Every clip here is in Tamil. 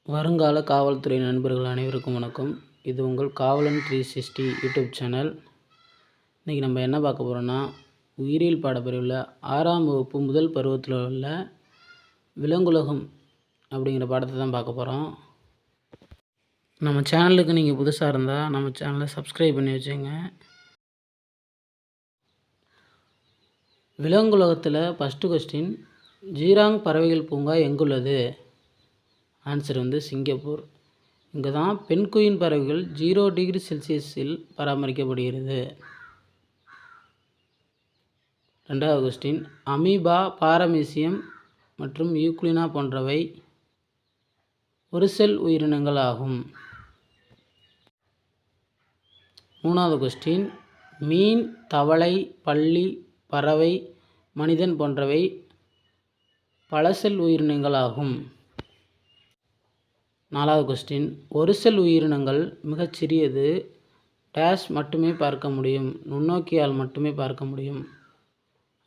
வருங்கால காவல்துறை நண்பர்கள் அனைவருக்கும் வணக்கம். இது உங்கள் காவலன் 360 யூடியூப் சேனல். இன்றைக்கி நம்ம என்ன பார்க்க போகிறோன்னா, உயிரியல் பாடப்பிரிவில் 6ஆம் வகுப்பு முதல் பருவத்தில் உள்ள விலங்குலகம் அப்படிங்கிற பாடத்தை தான் பார்க்க போகிறோம். நம்ம சேனலுக்கு நீங்கள் புதுசாக இருந்தால் நம்ம சேனலை சப்ஸ்கிரைப் பண்ணி வச்சுங்க. விலங்குலகத்தில் ஃபஸ்ட்டு கொஸ்டின், ஜீராங் பறவைகள் பூங்கா எங்குள்ளது? Answer Singapore. இங்கே தான் பென்குயின் பறவைகள் 0 டிகிரி செல்சியஸில் பராமரிக்கப்படுகிறது. ரெண்டாவது கொஸ்டின், அமீபா, பாரமீசியம் மற்றும் யூக்ளினா போன்றவை ஒரு செல் உயிரினங்கள் ஆகும். மூணாவது கொஸ்டின், மீன், தவளை, பல்லி, பறவை, மனிதன் போன்றவை பல செல் உயிரினங்கள் ஆகும். நாலாவது கொஸ்டின், ஒரு செல் உயிரினங்கள் மிகச்சிறியது, டேஷ் மட்டுமே பார்க்க முடியும், நுண்ணோக்கியால் மட்டுமே பார்க்க முடியும்.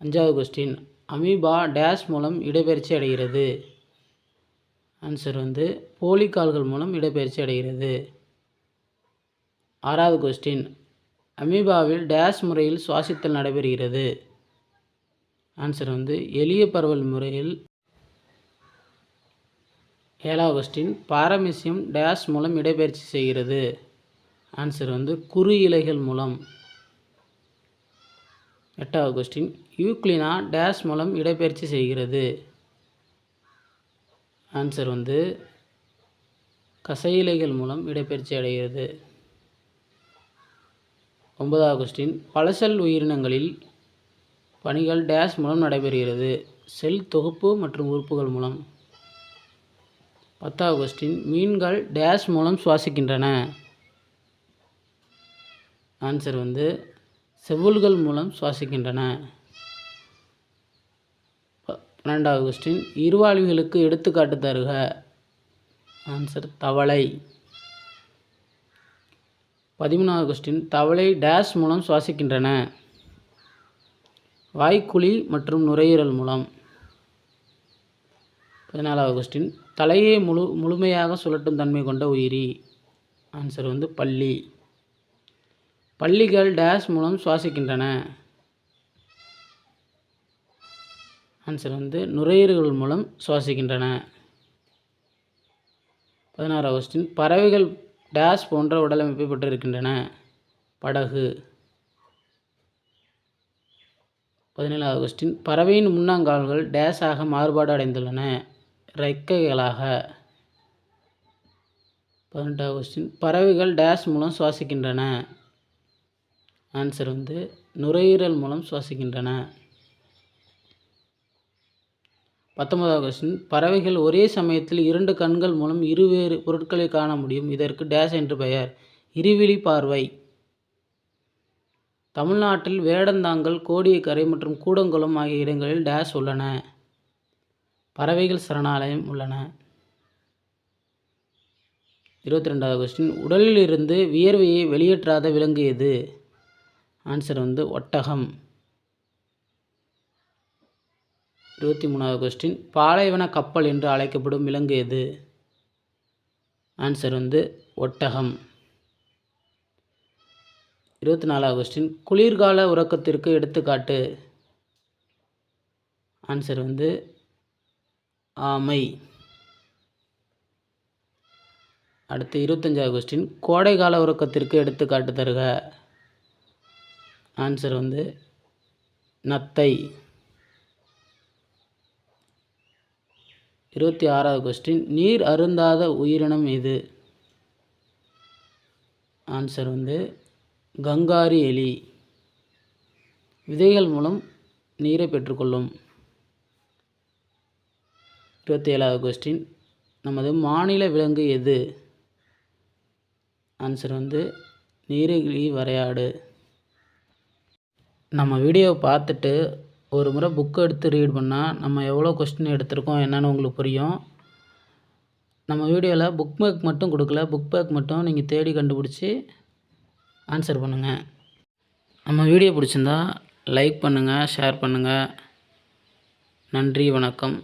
அஞ்சாவது கொஸ்டின், அமீபா டேஷ் மூலம் இடப்பெயர்ச்சி அடைகிறது. ஆன்சர் போலிக்கால்கள் மூலம் இடப்பெயர்ச்சி அடைகிறது. ஆறாவது கொஸ்டின், அமீபாவில் டேஷ் முறையில் சுவாசித்தல் நடைபெறுகிறது. ஆன்சர் எளிய பரவல் முறையில். ஏழாவது கொஸ்டின், பாரமீசியம் டேஷ் மூலம் இடப்பெயர்ச்சி செய்கிறது. ஆன்சர் குறு இலைகள் மூலம். எட்டாவது கொஸ்டின், யூக்ளினா டேஷ் மூலம் இடப்பெயர்ச்சி செய்கிறது. ஆன்சர் கசையிலைகள் மூலம் இடப்பெயர்ச்சி அடைகிறது. ஒன்பதாவது கொஸ்டின், பல செல் உயிரினங்களில் பணிகள் டேஷ் மூலம் நடைபெறுகிறது. செல் தொகுப்பு மற்றும் உறுப்புகள் மூலம். பத்தாவது கொஸ்டின், மீன்கள் டேஷ் மூலம் சுவாசிக்கின்றன. ஆன்சர் செவுள்கள் மூலம் சுவாசிக்கின்றன. 12வது கொஸ்டின், இருவாழ்விகளுக்கு எடுத்துக்காட்டு தருக. ஆன்சர் தவளை. 13வது கொஸ்டின், தவளை டேஷ் மூலம் சுவாசிக்கின்றன. வாய்க்குழி மற்றும் நுரையீரல் மூலம். 14வது கொஸ்டின், தலையை முழுமையாக சுழட்டும் தன்மை கொண்ட உயிரி. ஆன்சர் பல்லி. பல்லிகள் டேஷ் மூலம் சுவாசிக்கின்றன. ஆன்சர் நுரையீரல்கள் மூலம் சுவாசிக்கின்றன. 16வது கொஸ்டின், பறவைகள் டேஷ் போன்ற உடலமைப்பை பெற்றிருக்கின்றன. படகு. 17வது கொஸ்டின், பறவையின் முன்னங்கால்கள் டேஷாக மாறுபாடு அடைந்துள்ளன. இறக்கைகளாக. 18வது கொஸ்டின், பறவைகள் டேஷ் மூலம் சுவாசிக்கின்றன. ஆன்சர் நுரையீரல் மூலம் சுவாசிக்கின்றன. 19வது கொஸ்டின், பறவைகள் ஒரே சமயத்தில் 2 கண்கள் மூலம் இருவேறு பொருட்களை காண முடியும். இதற்கு டேஷ் என்று பெயர். இருவிழி பார்வை. தமிழ்நாட்டில் வேடந்தாங்கல், கோடியக்கரை மற்றும் கூடங்குளம் ஆகிய இடங்களில் டேஷ் உள்ளன. பறவைகள் சரணாலயம் உள்ளன. 22வது கொஸ்டின், உடலில் இருந்து வியர்வையை வெளியேற்றாத விலங்கு எது? ஆன்சர் ஒட்டகம். 23வது கொஸ்டின், பாலைவன கப்பல் என்று அழைக்கப்படும் விலங்கு எது? ஆன்சர் ஒட்டகம். 24வது கொஸ்டின், குளிர்கால உறக்கத்திற்கு எடுத்துக்காட்டு. ஆன்சர் ஆமை. அடுத்து 25வது கொஸ்டின், கோடைகால உறக்கத்திற்கு எடுத்துக்காட்டு தருக. ஆன்சர் நத்தை. 26வது கொஸ்டின், நீர் அருந்தாத உயிரினம் எது? ஆன்சர் கங்காரி எலி. விதைகள் மூலம் நீரை பெற்றுக்கொள்ளும். 27வது கொஸ்டின், நமது மாநில விலங்கு எது? ஆன்சர் நீலகிரி வரையாடு. நம்ம வீடியோவை பார்த்துட்டு ஒரு முறை புக்கை எடுத்து ரீட் பண்ணால் நம்ம எவ்வளோ கொஸ்டின் எடுத்திருக்கோம் என்னன்னு உங்களுக்கு புரியும். நம்ம வீடியோவில் புக் பேக் மட்டும் கொடுக்கல, புக் பேக் மட்டும் நீங்கள் தேடி கண்டுபிடிச்சி ஆன்சர் பண்ணுங்கள். நம்ம வீடியோ பிடிச்சிருந்தா லைக் பண்ணுங்கள், ஷேர் பண்ணுங்கள். நன்றி, வணக்கம்.